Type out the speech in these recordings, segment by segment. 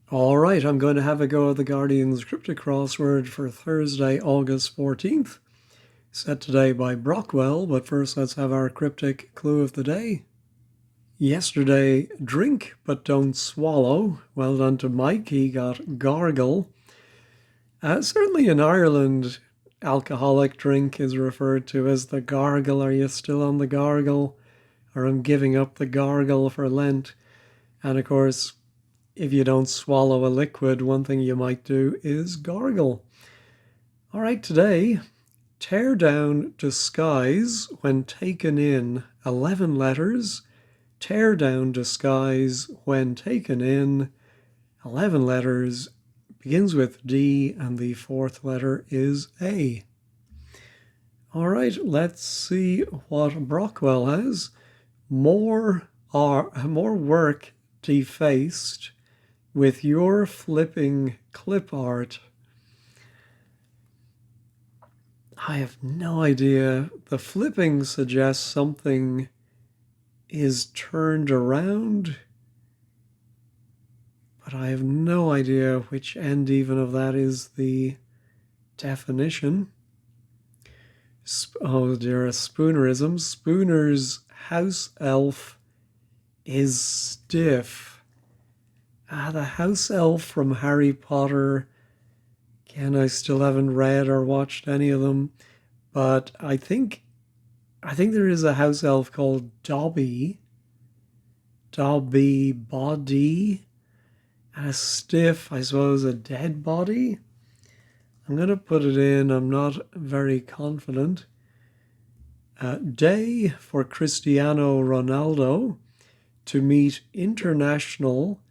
All right, I'm going to have a go at the Guardian's Cryptic Crossword for Thursday, August 14th. Set today by Brockwell, but first let's have our cryptic clue of the day. Yesterday, drink but don't swallow. Well done to Mike, he got gargle. Certainly in Ireland, alcoholic drink is referred to as the gargle. Are you still on the gargle? Or I'm giving up the gargle for Lent. And of course, if you don't swallow a liquid, one thing you might do is gargle. All right, today, tear down disguise when taken in 11 letters. Tear down disguise when taken in 11 letters. Begins with D and the fourth letter is A. All right, let's see what Brockwell has. More work defaced with your flipping clip art. I have no idea. The flipping suggests something is turned around, but I have no idea which end even of that is the definition. Oh dear, a spoonerism. Spooner's house elf is stiff. The house elf from Harry Potter. Again, I still haven't read or watched any of them, but I think there is a house elf called Dobby Body, and a stiff, I suppose, a dead body. I'm going to put it in. I'm not very confident. Day for Cristiano Ronaldo to meet international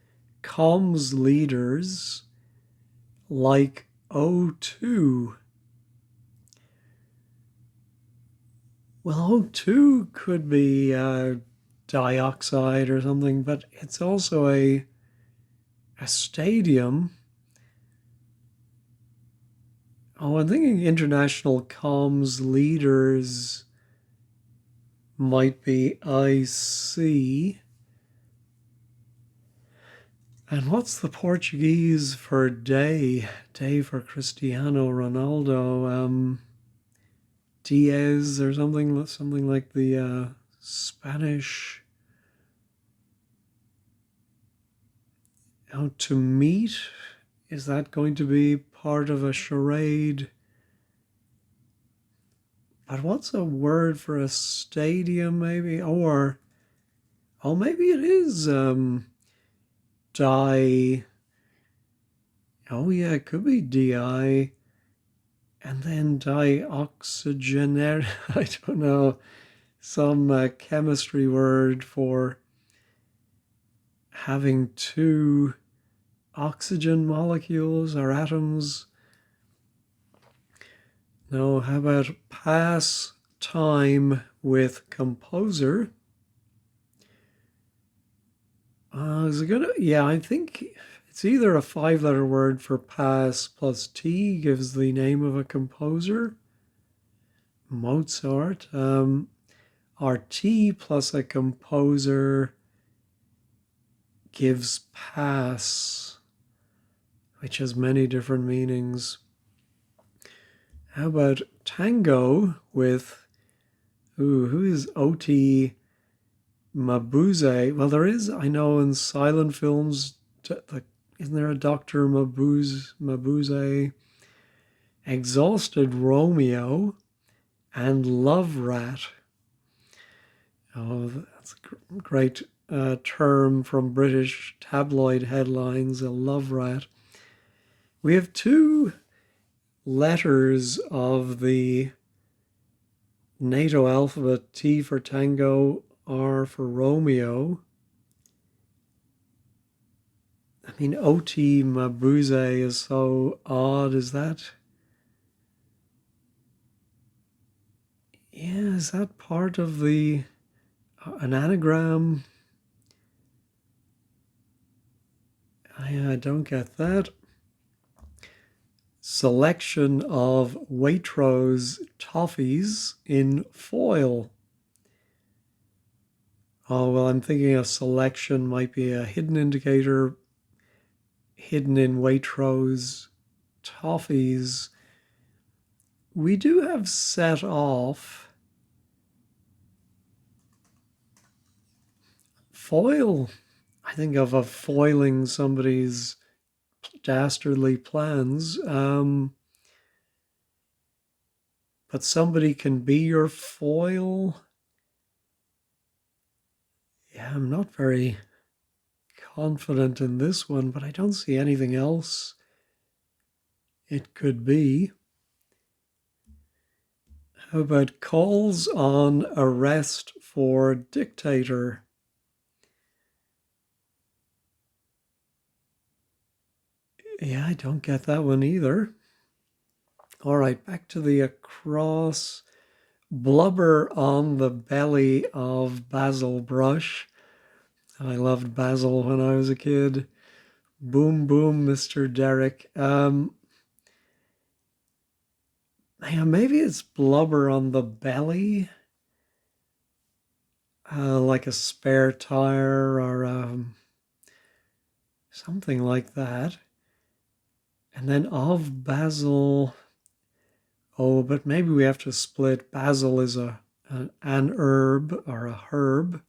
comms leaders like O2. Well, O2 could be dioxide or something, but it's also a stadium. Oh, I'm thinking international comms leaders might be IC. And what's the Portuguese for day? Day for Cristiano Ronaldo. Diaz or something like the Spanish. Oh, to meet? Is that going to be part of a charade? But what's a word for a stadium, maybe? Or, maybe it is di. Oh yeah, it could be di. And then dioxygenated, I don't know, some chemistry word for having two oxygen molecules or atoms. No, how about pass time with composer? Is it gonna? Yeah, I think it's either a 5-letter word for pass plus T gives the name of a composer. Mozart. Or T plus a composer gives pass, which has many different meanings. How about tango with, who is O.T. Mabuse? Well, there is, I know in silent films, isn't there a Dr. Mabuse? Exhausted Romeo and Love Rat. Oh, that's a great term from British tabloid headlines, a love rat. We have two letters of the NATO alphabet, T for Tango, R for Romeo. I mean, O.T. Mabuse is so odd, is that? Yeah, is that part of an anagram? I don't get that. Selection of Waitrose toffees in foil. Oh, well, I'm thinking a selection might be a hidden indicator. hidden in Waitrose toffees. We do have set off. Foil. I think of foiling somebody's dastardly plans. But somebody can be your foil. Yeah, I'm not very confident in this one, but I don't see anything else it could be. How about calls on arrest for dictator? Yeah, I don't get that one either. All right, back to the across. Blubber on the belly of Basil Brush. I loved Basil when I was a kid. Boom, boom, Mr. Derek. Yeah, maybe it's blubber on the belly, like a spare tire or something like that. And then of basil, oh, but maybe we have to split. Basil is an herb or a herb.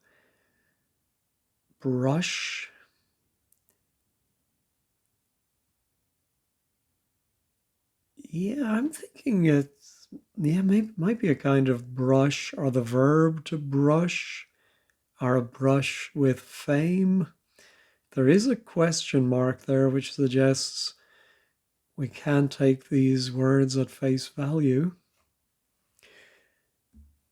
Brush. Yeah, I'm thinking maybe might be a kind of brush or the verb to brush or a brush with fame. There is a question mark there which suggests we can't take these words at face value.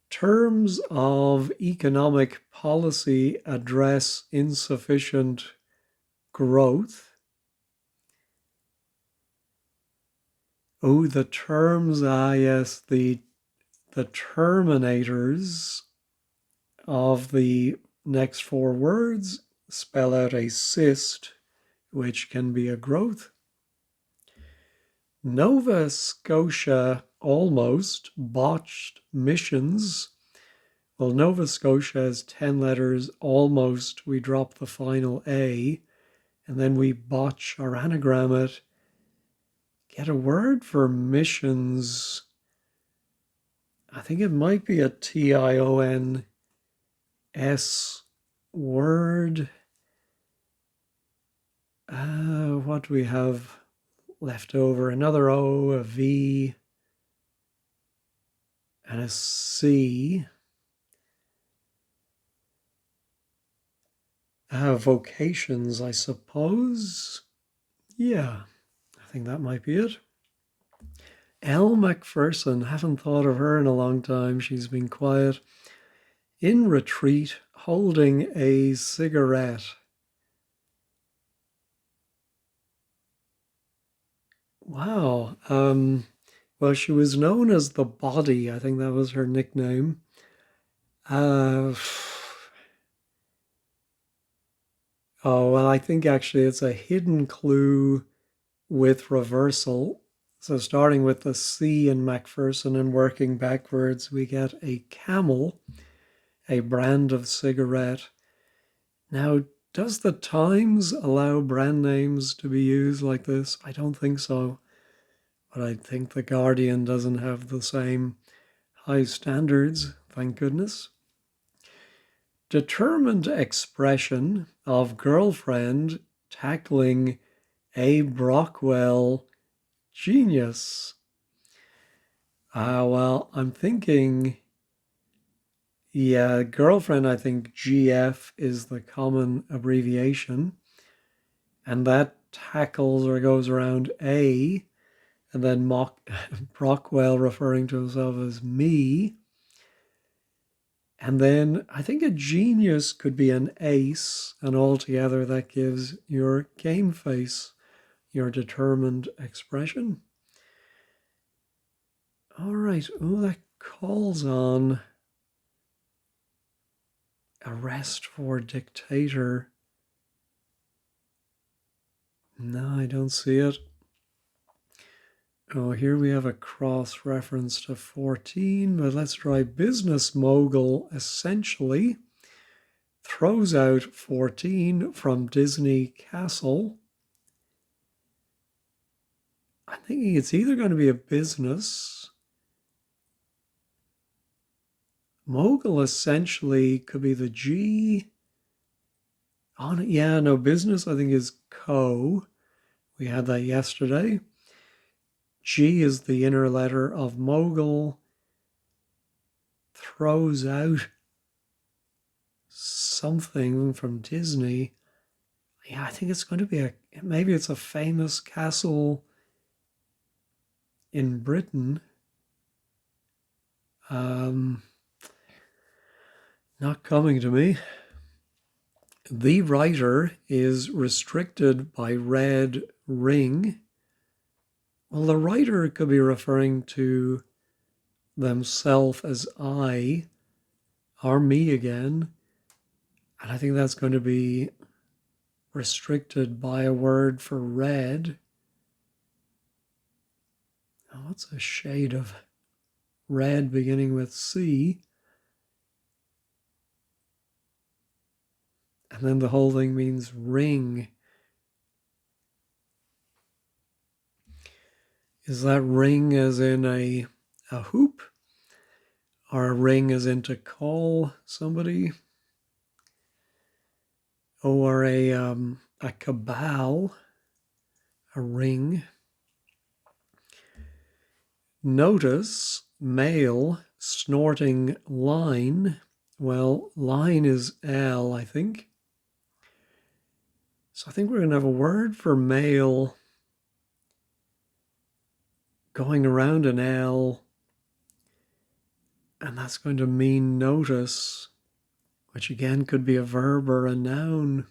Terms of economic policy address insufficient growth. Oh, the terms, yes, the terminators of the next four words spell out a cyst, which can be a growth. Nova Scotia almost botched missions. Well, Nova Scotia has 10 letters. Almost, we drop the final A, and then we botch or anagram it. Get a word for missions. I think it might be a TIONS word. What do we have left over? Another O, a V, and a C. Vocations, I suppose. Yeah, I think that might be it. Elle Macpherson, haven't thought of her in a long time. She's been quiet. In retreat, holding a cigarette. Wow. Well, she was known as the Body. I think that was her nickname. Oh, well, I think actually it's a hidden clue with reversal. So starting with the C in Macpherson and working backwards, we get a camel, a brand of cigarette. Now, does the Times allow brand names to be used like this? I don't think so. But I think the Guardian doesn't have the same high standards, thank goodness. Determined expression of girlfriend tackling a Brockwell genius. Well, I'm thinking, yeah, girlfriend, I think GF is the common abbreviation. And that tackles or goes around A, and then Brockwell referring to himself as me. And then I think a genius could be an ace, and altogether that gives your game face, your determined expression. All right, oh, that calls on arrest for dictator. No, I don't see it. Oh, here we have a cross reference to 14, but let's try business mogul essentially throws out 14 from Disney Castle. I'm thinking it's either going to be a business. Mogul essentially could be the G. Oh, yeah, no, business I think is co. We had that yesterday. G is the inner letter of mogul. Throws out something from Disney. Yeah, I think it's going to be maybe it's a famous castle in Britain. Not coming to me. The writer is restricted by red ring. Well, the writer could be referring to themselves as I or me again. And I think that's going to be restricted by a word for red. Oh, what's a shade of red beginning with C? And then the whole thing means ring. Is that ring as in a hoop? Or a ring as in to call somebody? Or a cabal, a ring. Notice, male, snorting line. Well, line is L, I think. So I think we're going to have a word for male going around an L, and that's going to mean notice, which again could be a verb or a noun.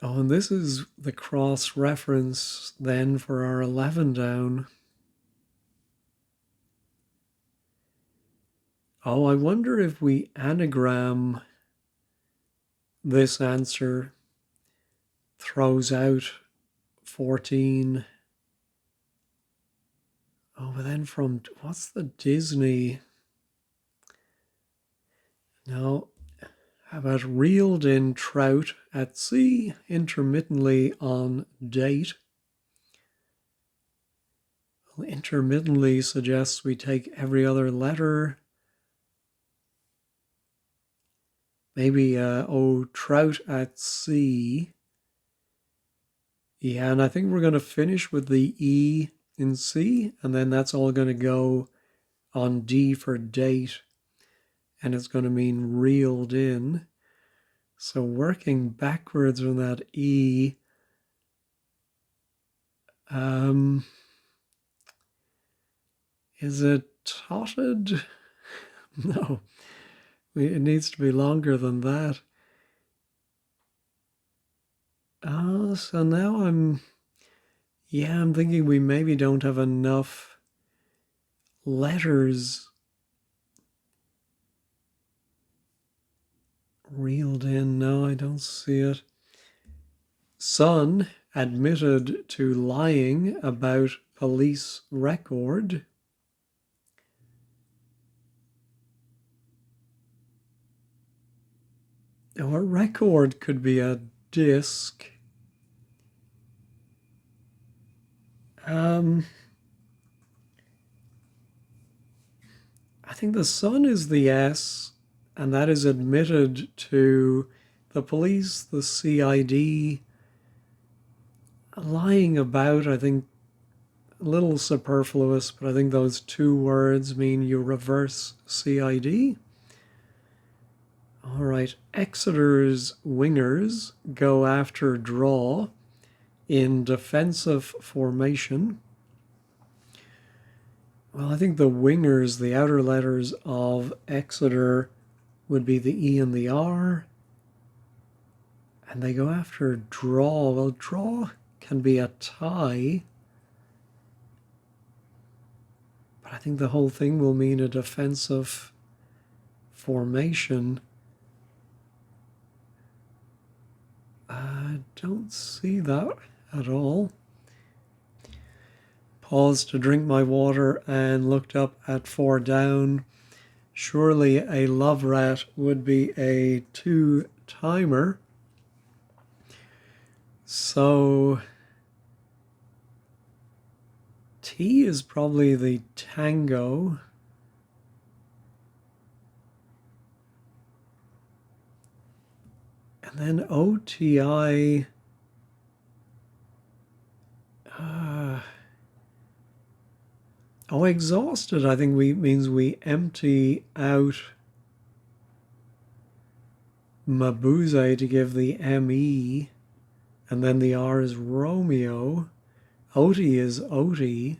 Oh, and this is the cross reference then for our 11 down. Oh, I wonder if we anagram this answer throws out 14. Oh, but then from, what's the Disney? No, how about reeled in trout at sea, intermittently on date? Well, intermittently suggests we take every other letter. Maybe, trout at sea. Yeah, and I think we're going to finish with the E in C, and then that's all going to go on D for date, and it's going to mean reeled in. So working backwards from that E, is it totted? No, it needs to be longer than that. So now I'm thinking we maybe don't have enough letters reeled in. No, I don't see it. Son admitted to lying about police record. Or record could be a disc. I think the son is the S, and that is admitted to the police, the CID. Lying about, I think, a little superfluous, but I think those two words mean you reverse CID. All right, Exeter's wingers go after draw in defensive formation. Well, I think the wingers, the outer letters of Exeter would be the E and the R. And they go after draw. Well, draw can be a tie. But I think the whole thing will mean a defensive formation. I don't see that at all. Paused to drink my water and looked up at 4 down. Surely a love rat would be a 2-timer. So T is probably the tango. And then OTI. Exhausted, I think means we empty out Mabuse to give the ME, and then the R is Romeo. Oti is Oti.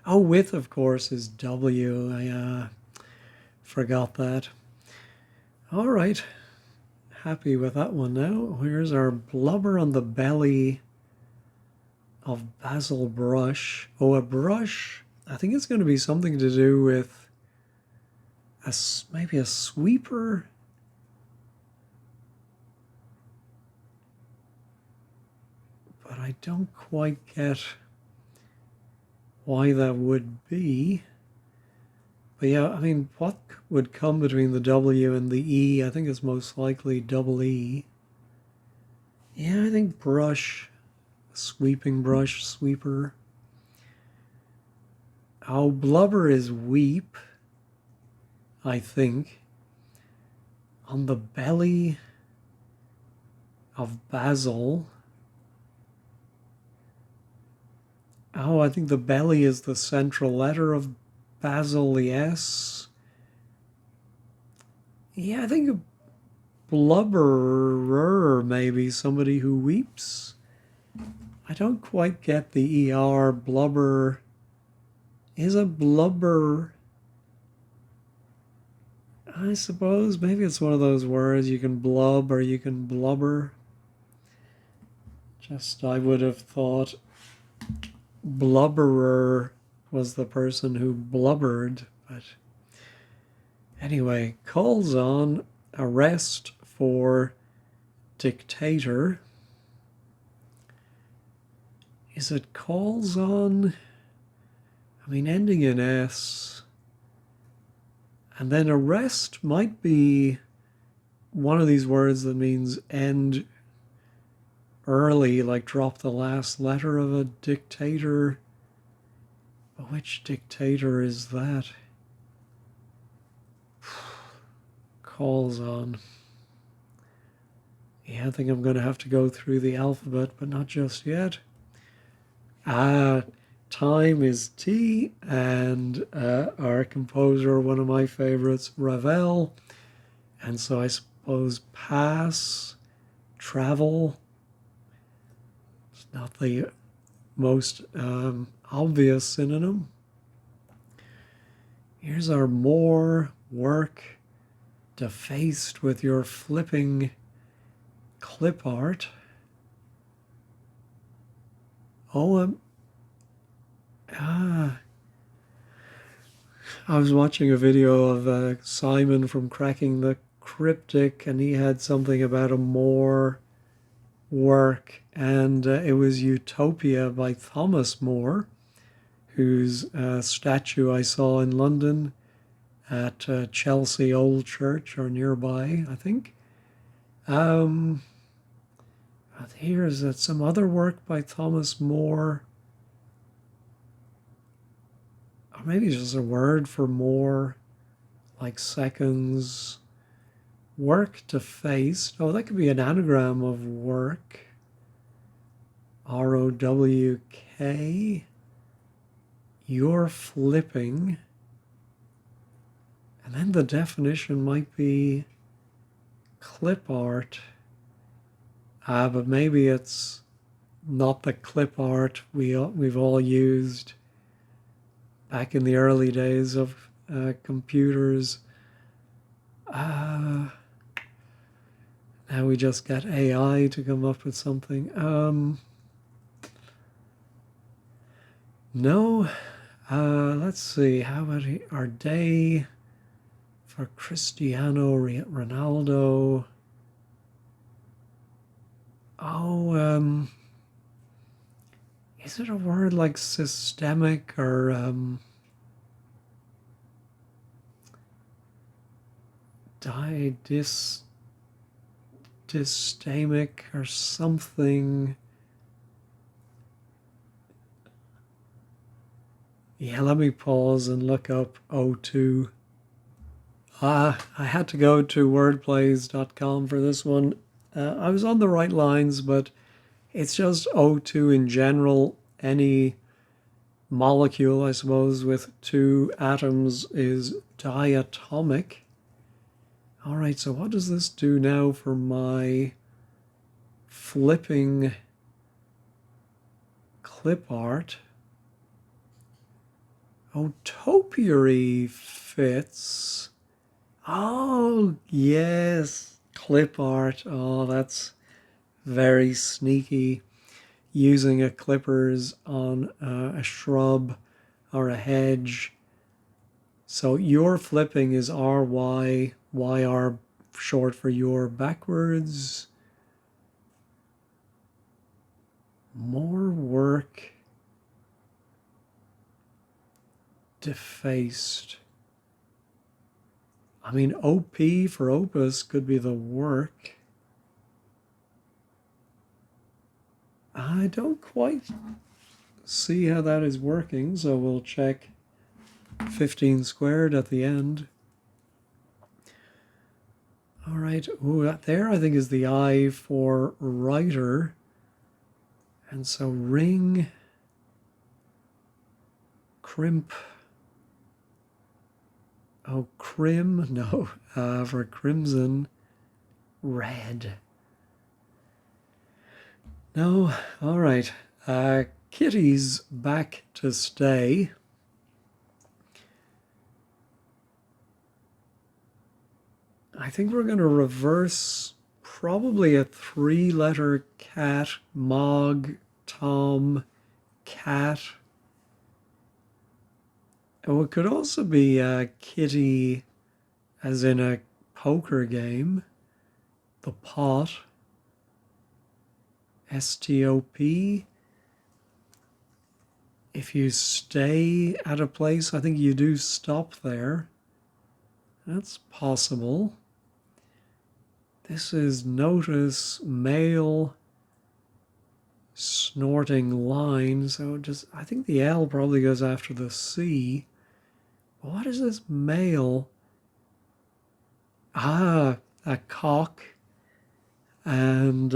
Oh, with, of course, is W. I forgot that. All right. Happy with that one now. Here's our blubber on the belly of Basil brush. Oh, a brush. I think it's going to be something to do with maybe a sweeper. But I don't quite get why that would be. But yeah, I mean, what would come between the W and the E? I think it's most likely double E. Yeah, I think brush, sweeping brush, sweeper. Oh, blubber is weep, I think. On the belly of Basil. Oh, I think the belly is the central letter of Basil, the S. Yeah, I think a blubberer, maybe somebody who weeps. I don't quite get the ER. Blubber is a blubber. I suppose maybe it's one of those words you can blub or you can blubber. Just I would have thought blubberer was the person who blubbered, but anyway, calls on arrest for dictator. Is it calls on? I mean, ending in S. And then arrest might be one of these words that means end early, like drop the last letter of a dictator. But which dictator is that? Calls on. Yeah, I think I'm going to have to go through the alphabet, but not just yet. Time is T, and our composer, one of my favorites, Ravel. And so I suppose pass, travel. It's not the most obvious synonym. Here's our more work defaced with your flipping clip art. Oh, I was watching a video of Simon from Cracking the Cryptic, and he had something about a More work, and it was Utopia by Thomas More, whose statue I saw in London at Chelsea Old Church or nearby, I think. Here's some other work by Thomas More. Or maybe just a word for more, like seconds. Work defaced. Oh, that could be an anagram of work. ROWK. You're flipping. And then the definition might be clip art. But maybe it's not the clip art we've all used back in the early days of computers. Now we just get AI to come up with something. No. Let's see. How about our day for Cristiano Ronaldo? Oh, is it a word like systemic or dystamic or something? Yeah, let me pause and look up O2. I had to go to wordplays.com for this one. I was on the right lines, but it's just O2 in general. Any molecule, I suppose, with two atoms is diatomic. All right, so what does this do now for my flipping clip art? Oh, topiary fits. Oh, yes, clip art. Oh, that's very sneaky. Using a clippers on a shrub or a hedge. So your flipping is RY, YR short for your backwards. More work defaced. I mean, OP for opus could be the work. I don't quite see how that is working, so we'll check 15 squared at the end. All right, ooh, that there I think is the I for writer. And so ring, crimp, oh, crim, no, for crimson, red. No, all right, Kitty's back to stay. I think we're going to reverse probably a three-letter cat, Mog, Tom, cat. Oh, it could also be kitty as in a poker game, the pot, STOP. If you stay at a place, I think you do stop there. That's possible. This is notice male snorting line, so just I think the L probably goes after the C. But what is this male? Ah, a cock. And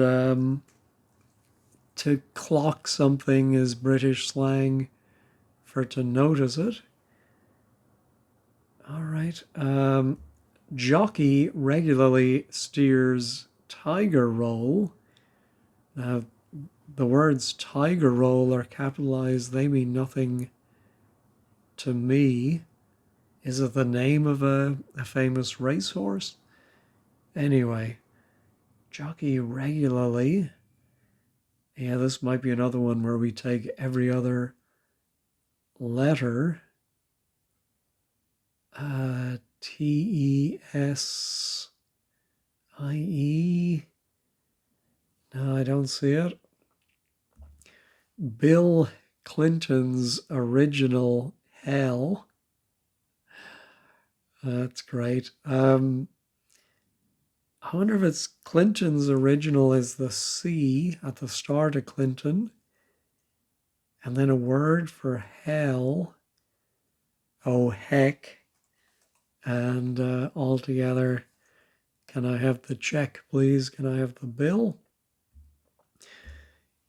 to clock something is British slang for to notice it. All right. Jockey regularly steers tiger roll. Now, the words tiger roll are capitalized. They mean nothing to me. Is it the name of a famous racehorse? Anyway, jockey regularly. Yeah, this might be another one where we take every other letter. TESIE. No, I don't see it. Bill Clinton's original hell. That's great. I wonder if it's Clinton's original is the C at the start of Clinton. And then a word for hell. Oh, heck. And all together, can I have the check, please? Can I have the bill?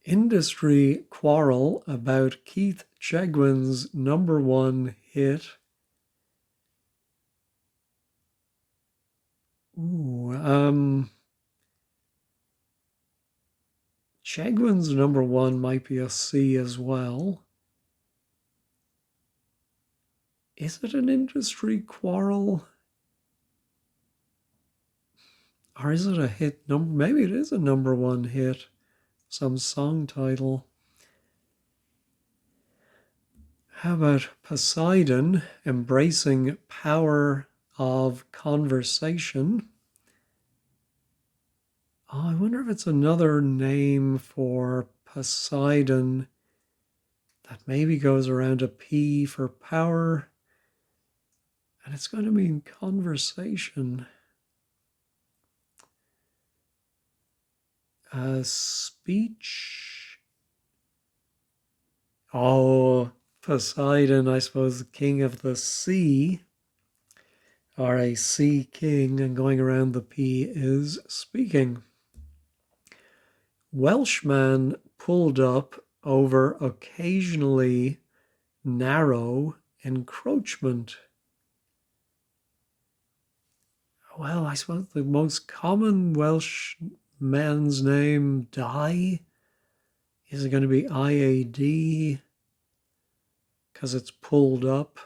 Industry quarrel about Keith Chegwin's #1 hit. Ooh, Chegwin's #1 might be a C as well. Is it an industry quarrel? Or is it a hit number? Maybe it is a #1 hit. Some song title. How about Poseidon embracing power of conversation? Oh, I wonder if it's another name for Poseidon that maybe goes around a P for power. And it's going to mean conversation. Speech. Oh, Poseidon, I suppose, the king of the sea, or a sea king, and going around the P is speaking. Welshman pulled up over occasionally narrow encroachment. Well, I suppose the most common Welsh man's name, Die, is it going to be IAD because it's pulled up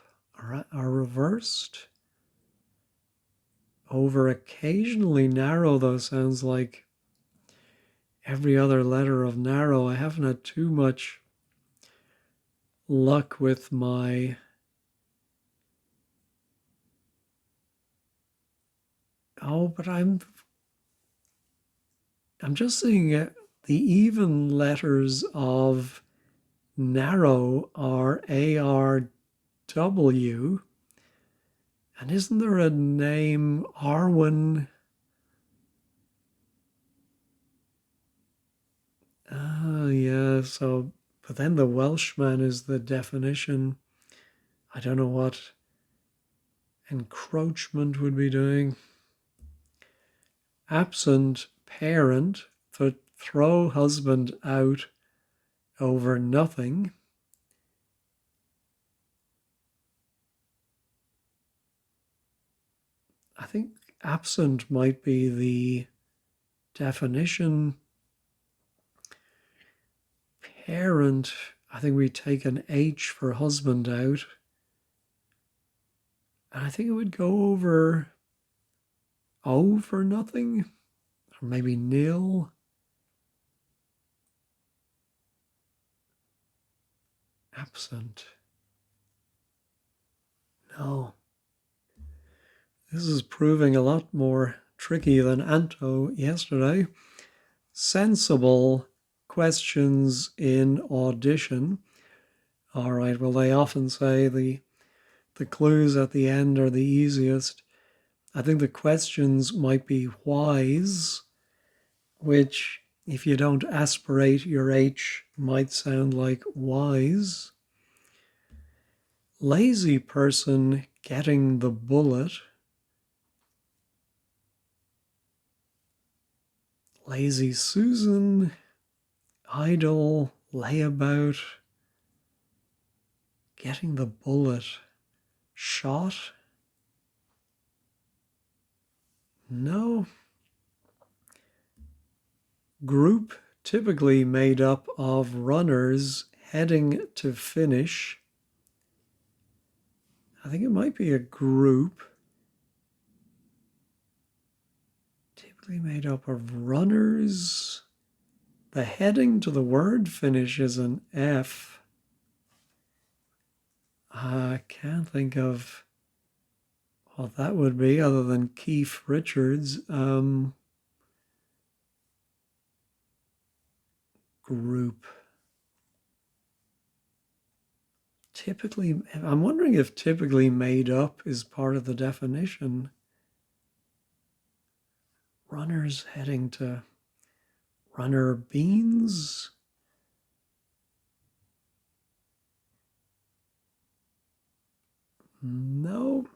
or reversed? Over occasionally narrow, though, sounds like every other letter of narrow. I haven't had too much luck with my but I'm just seeing it. The even letters of narrow are ARW. And isn't there a name, Arwen? Yeah, so, but then the Welshman is the definition. I don't know what encroachment would be doing. Absent parent, to throw husband out over nothing. I think absent might be the definition. Parent, I think we take an H for husband out. And I think it would go over nothing, or maybe nil. Absent. No. This is proving a lot more tricky than Anto yesterday. Sensible questions in audition. All right, well, they often say the clues at the end are the easiest. I think the questions might be whys, which, if you don't aspirate your H, might sound like wise. Lazy person getting the bullet. Lazy Susan, idle, layabout, getting the bullet, shot. No. Group typically made up of runners heading to finish. I think it might be a group typically made up of runners. The heading to the word finish is an F. I can't think of what that would be other than Keith Richards. Group. Typically, I'm wondering if typically made up is part of the definition. Runners heading to runner beans. No.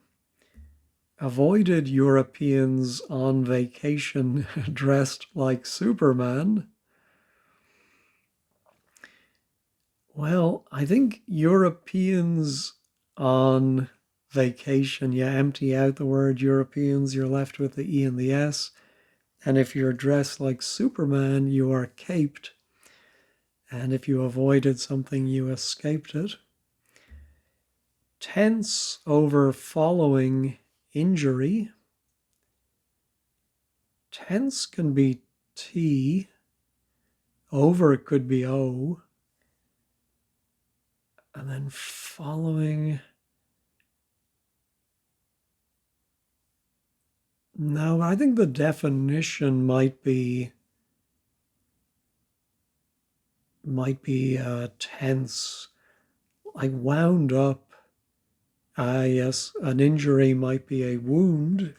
Avoided Europeans on vacation dressed like Superman. Well, I think Europeans on vacation, you empty out the word Europeans, you're left with the E and the S. And if you're dressed like Superman, you are caped. And if you avoided something, you escaped it. Tense over following injury. Tense can be T. Over it could be O. And then following. No, I think the definition might be tense, like wound up. Yes, an injury might be a wound.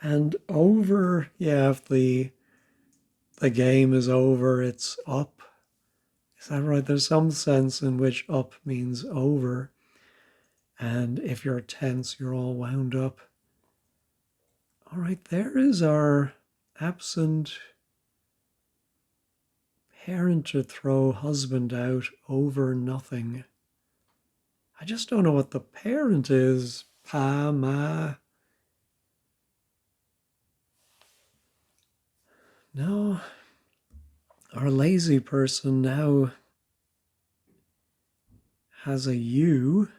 And over, yeah, if the game is over, it's up. Is that right? There's some sense in which up means over. And if you're tense, you're all wound up. All right, there is our absent parent to throw husband out over nothing. I just don't know what the parent is. Pa, ma. No. Our lazy person now has a U.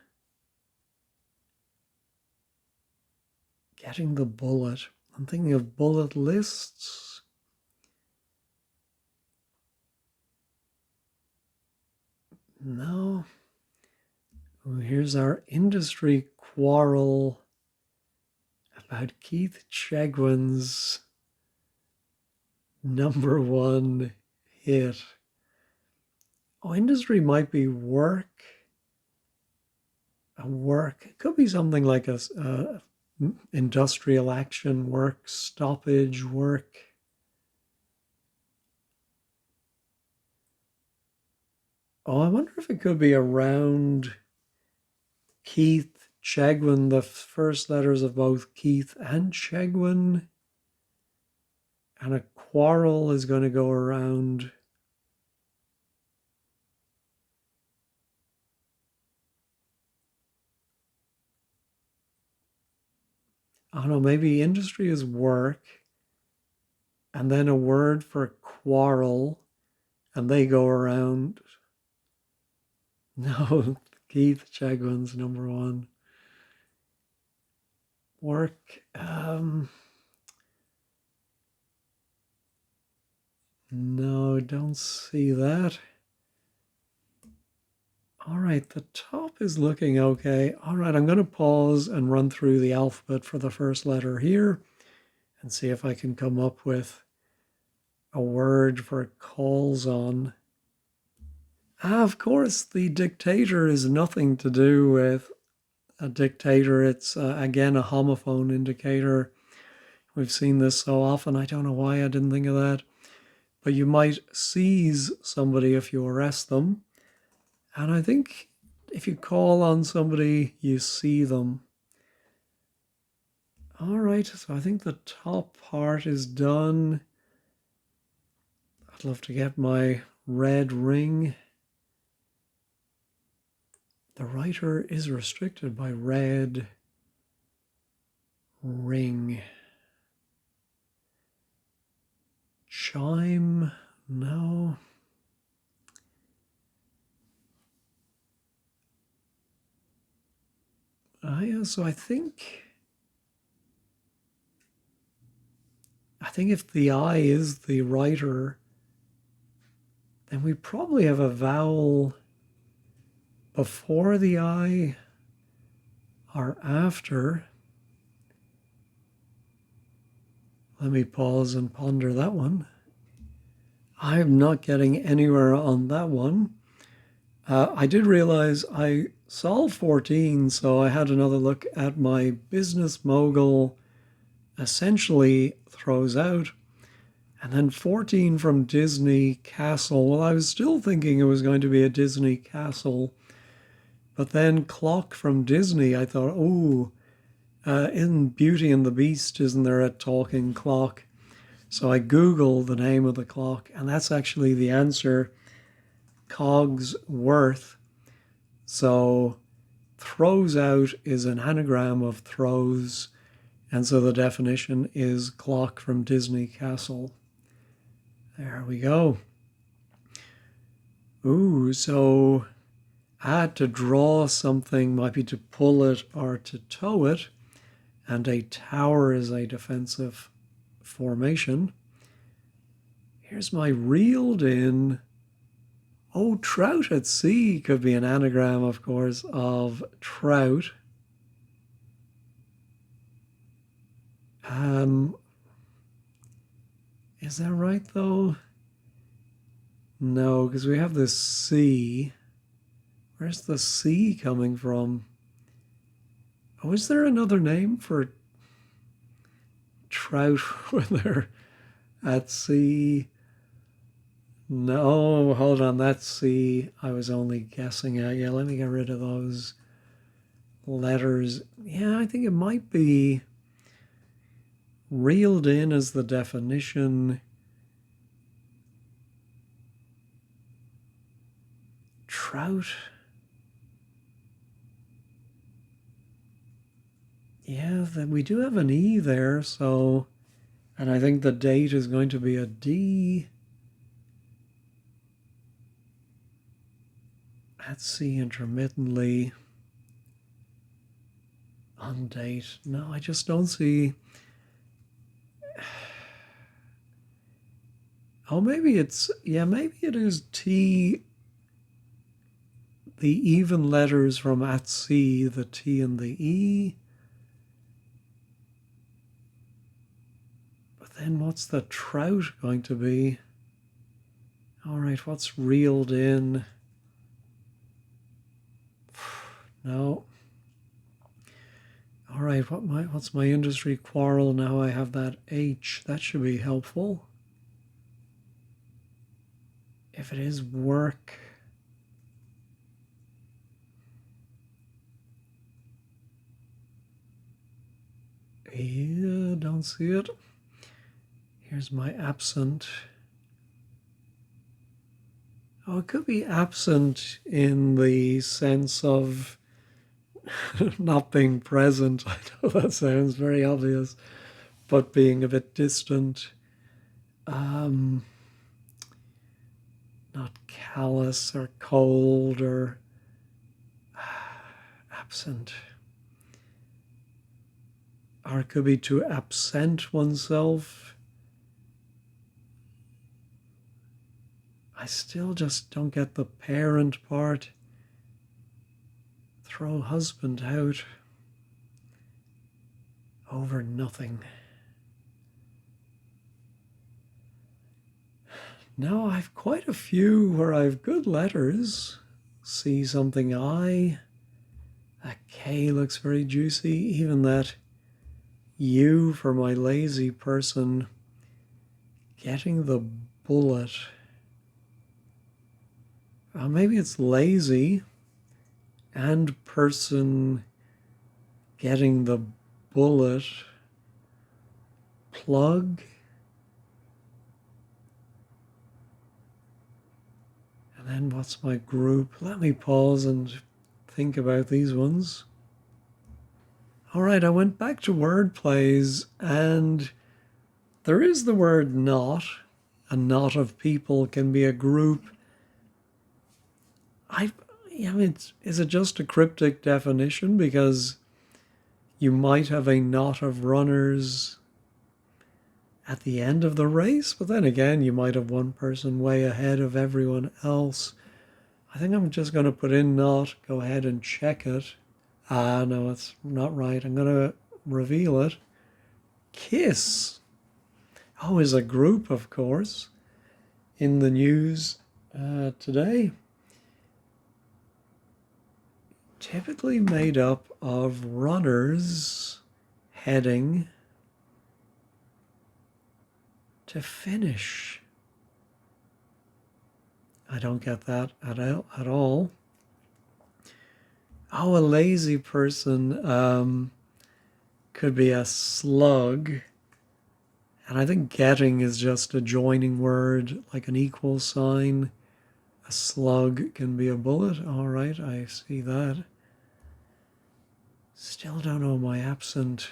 Getting the bullet. I'm thinking of bullet lists. No. Oh, here's our industry quarrel about Keith Chegwin's #1 hit. Oh, industry might be work. A work. It could be something like a industrial action, work stoppage, work. Oh, I wonder if it could be around Keith Chegwin, the first letters of both Keith and Chegwin. And a quarrel is going to go around. I don't know, maybe industry is work, and then a word for quarrel, and they go around. No, Keith Chegwin's #1. Work. No, don't see that. All right, the top is looking okay. All right, I'm going to pause and run through the alphabet for the first letter here and see if I can come up with a word for calls on. Of course, the dictator is nothing to do with a dictator. It's, again, a homophone indicator. We've seen this so often. I don't know why I didn't think of that. But you might seize somebody if you arrest them. And I think if you call on somebody, you see them. All right, so I think the top part is done. I'd love to get my red ring. The writer is restricted by red ring. Chime, no. Yeah, so I think if the I is the writer, then we probably have a vowel before the I or after. Let me pause and ponder that one. I'm not getting anywhere on that one. I did realize I solved 14, so I had another look at my business mogul essentially throws out. And then 14 from Disney Castle. Well, I was still thinking it was going to be a Disney Castle. But then clock from Disney, I thought, oh, in Beauty and the Beast, isn't there a talking clock? So I Googled the name of the clock, and that's actually the answer, Cogsworth. So throws out is an anagram of throws, and so the definition is clock from Disney Castle. There we go. Ooh, so I had to draw something, might be to pull it or to tow it, and a tower is a defensive formation. Here's my reeled in. Oh, trout at sea could be an anagram, of course, of trout. Is that right, though? No, because we have this sea. Where's the sea coming from? Oh, is there another name for trout when they're at sea? No, hold on, that's C. I was only guessing at. Yeah, let me get rid of those letters. Yeah, I think it might be reeled in as the definition. Trout. Yeah, we do have an E there, so, and I think the date is going to be a D. At sea intermittently. On date. No, I just don't see. Oh, maybe it's, yeah, maybe it is T, the even letters from at sea, the T and the E. But then what's the trout going to be? All right, what's reeled in? No. All right, what's my industry quarrel? Now I have that H. That should be helpful. If it is work. Yeah, don't see it. Here's my absent. Oh, it could be absent in the sense of not being present. I know that sounds very obvious, but being a bit distant. Not callous or cold or absent. Or it could be to absent oneself. I still just don't get the parent part. Throw husband out over nothing. Now I've quite a few where I've good letters. See something I. That K looks very juicy. Even that U for my lazy person. Getting the bullet. Maybe it's lazy and person getting the bullet. Plug. And then what's my group? Let me pause and think about these ones. All right, I went back to word plays, and there is the word knot. A knot of people can be a group. I mean, is it just a cryptic definition? Because you might have a knot of runners at the end of the race, but then again, you might have one person way ahead of everyone else. I think I'm just going to put in knot, go ahead and check it. No, it's not right. I'm going to reveal it. Kiss. Oh, is a group, of course, in the news today. Typically made up of runners heading to finish. I don't get that at all. Oh, a lazy person could be a slug. And I think getting is just a joining word, like an equal sign. A slug can be a bullet. All right, I see that. Still don't know my absent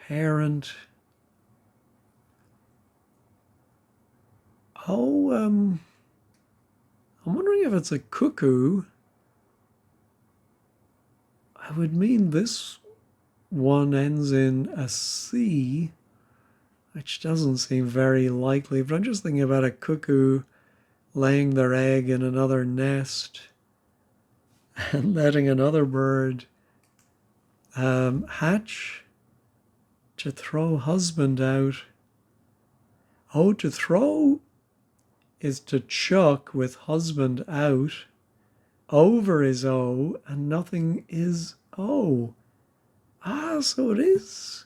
parent. Oh, I'm wondering if it's a cuckoo. I would mean this one ends in a C, which doesn't seem very likely, but I'm just thinking about a cuckoo laying their egg in another nest and letting another bird hatch. To throw husband out. Oh, to throw is to chuck with husband out. Over is O and nothing is O. So it is.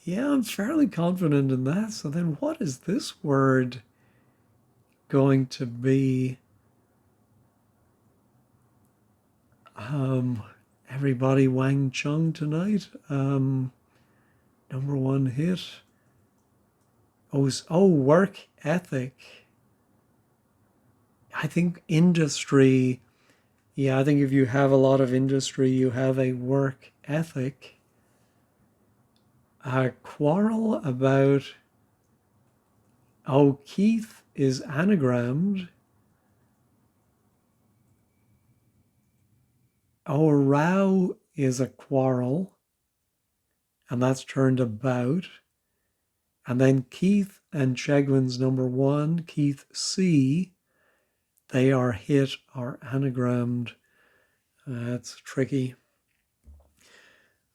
Yeah, I'm fairly confident in that. So then what is this word? going to be everybody Wang Chung tonight. Number one hit. Work ethic. I think industry. Yeah, I think if you have a lot of industry, you have a work ethic. A quarrel about. Oh, Keith is anagrammed. Oh, row is a quarrel, and that's turned about. And then Keith and Chegwin's number one, Keith C, they are hit or anagrammed. That's tricky.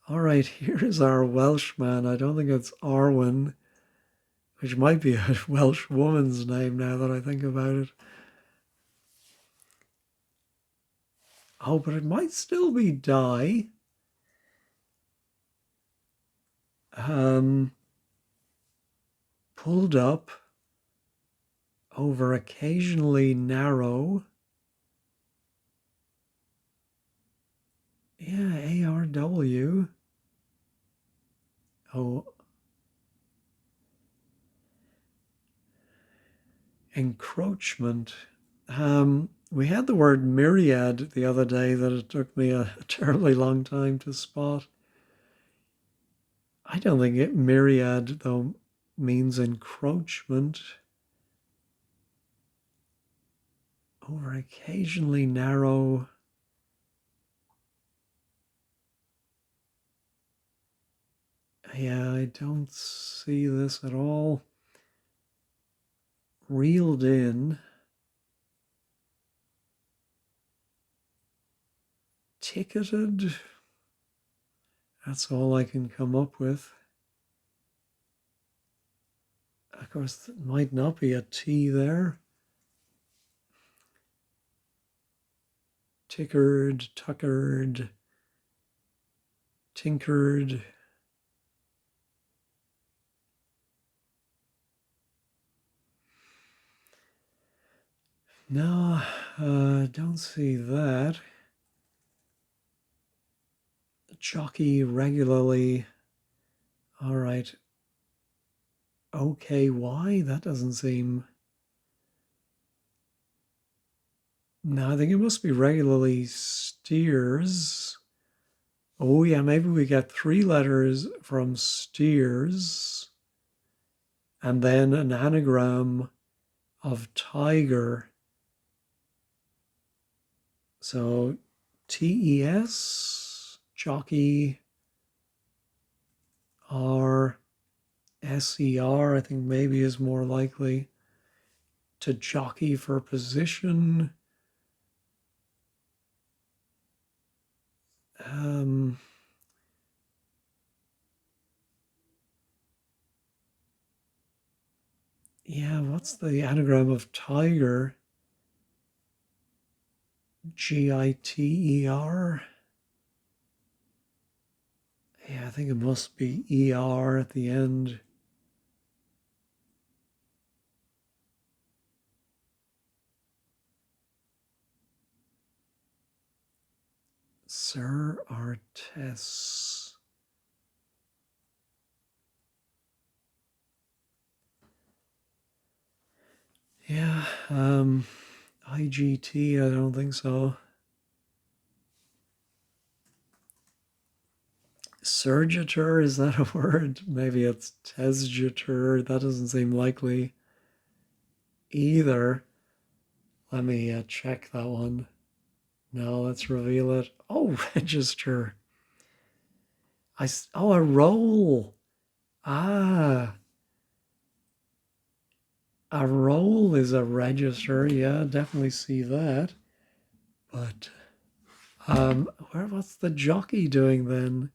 All right, here's our Welshman. I don't think it's Arwen, which might be a Welsh woman's name now that I think about it. Oh, but it might still be Di. Pulled up over occasionally narrow. Yeah, ARW. Oh, encroachment. We had the word myriad the other day that it took me a terribly long time to spot. I don't think myriad, though, means encroachment. Over occasionally narrow. Yeah, I don't see this at all. Reeled in. Ticketed. That's all I can come up with. Of course, it might not be a T there. Tickered, tuckered, tinkered. No, don't see that. Jockey regularly. All right. OKY? That doesn't seem. No, I think it must be regularly steers. Oh, yeah, maybe we get 3 letters from steers and then an anagram of tiger. So TES, jockey, R, SER, I think maybe is more likely. To jockey for position. Yeah, what's the anagram of tiger? GITER. Yeah, I think it must be ER at the end. Sir Artes. Yeah, IGT, I don't think so. Surgitor, is that a word? Maybe it's tesgitor. That doesn't seem likely either. Let me check that one. No, let's reveal it. Oh, register. A roll. Ah, a roll is a register. Yeah, definitely see that. But what's the jockey doing then?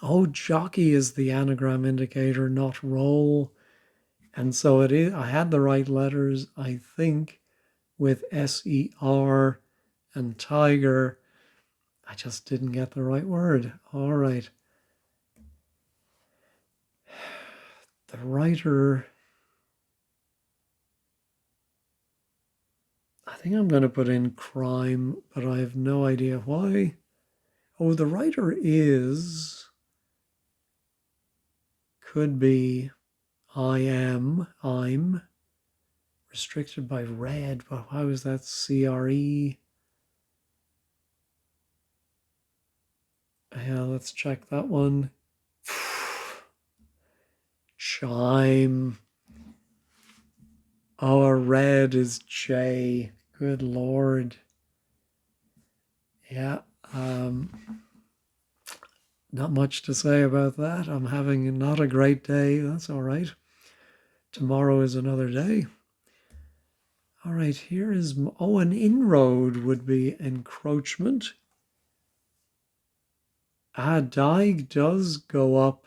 Oh, jockey is the anagram indicator, not roll. And so it is. I had the right letters, I think, with SER and tiger. I just didn't get the right word. All right. The writer. I think I'm going to put in crime, but I have no idea why. Oh, the writer could be I'm, restricted by red, but how is that CRE? Yeah, let's check that one. Chime. Oh, a red is J. Good Lord. Yeah, not much to say about that. I'm having not a great day. That's all right. Tomorrow is another day. All right, here is, oh, an inroad would be encroachment. Diag does go up,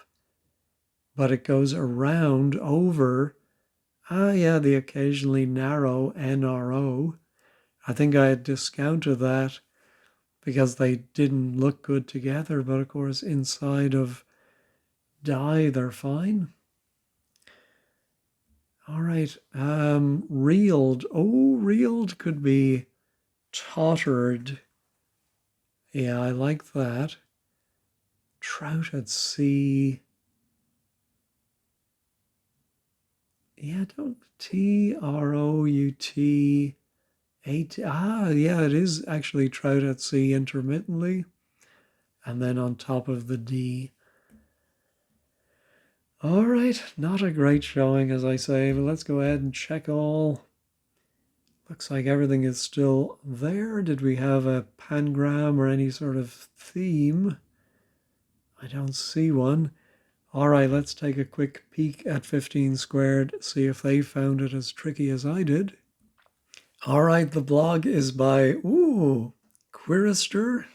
but it goes around over. Yeah, the occasionally narrow NRO. I think I had discounted that because they didn't look good together, but of course inside of die they're fine. All right, reeled. Oh, reeled could be tottered. Yeah, I like that. Trout at sea. Yeah, don't TROUT. Yeah, it is actually trout at sea intermittently. And then on top of the D. All right, not a great showing, as I say, but let's go ahead and check all. Looks like everything is still there. Did we have a pangram or any sort of theme? I don't see one. All right, let's take a quick peek at 15 squared, see if they found it as tricky as I did. All right, the blog is by, Quirister,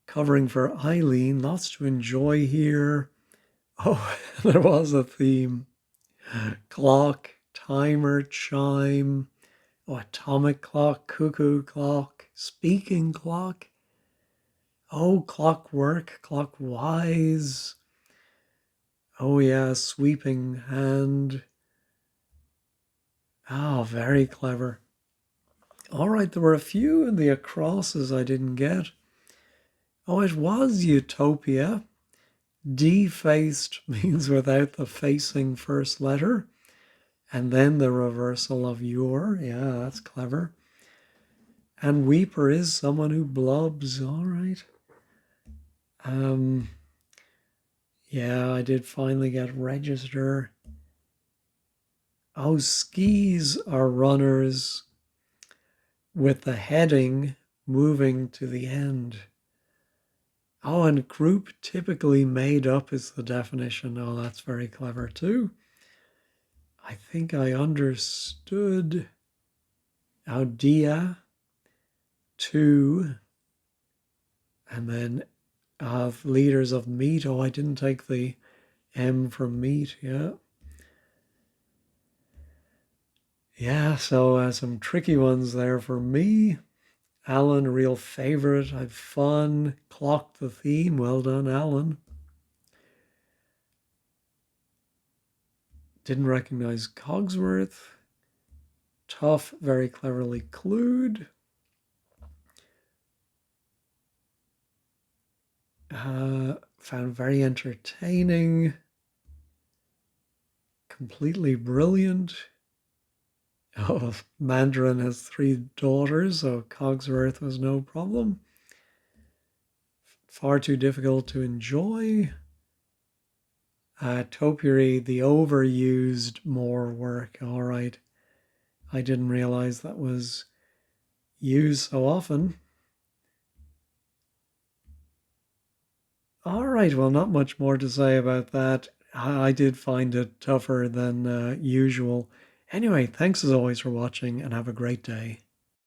covering for Eileen. Lots to enjoy here. Oh, there was a theme. Clock, timer, chime, atomic clock, cuckoo clock, speaking clock. Oh, clockwork, clockwise. Oh, yeah, sweeping hand. Oh, very clever. All right, there were a few in the acrosses I didn't get. Oh, it was utopia. Defaced means without the facing first letter. And then the reversal of your. Yeah, that's clever. And weeper is someone who blubs. All right. Yeah, I did finally get register. Oh, skis are runners with the heading moving to the end. Oh, and group typically made up is the definition. Oh, that's very clever too. I think I understood. Dia, two, and then leaders of meat. Oh, I didn't take the M from meat. Yeah. Yeah, so some tricky ones there for me. Alan, a real favorite. I've fun. Clocked the theme. Well done, Alan. Didn't recognize Cogsworth. Tough, very cleverly clued. Found very entertaining. Completely brilliant. Oh, Mandarin has 3 daughters, so Cogsworth was no problem. Far too difficult to enjoy. Topiary, the overused more work. All right. I didn't realize that was used so often. All right, well, not much more to say about that. I did find it tougher than usual. Anyway, thanks as always for watching and have a great day.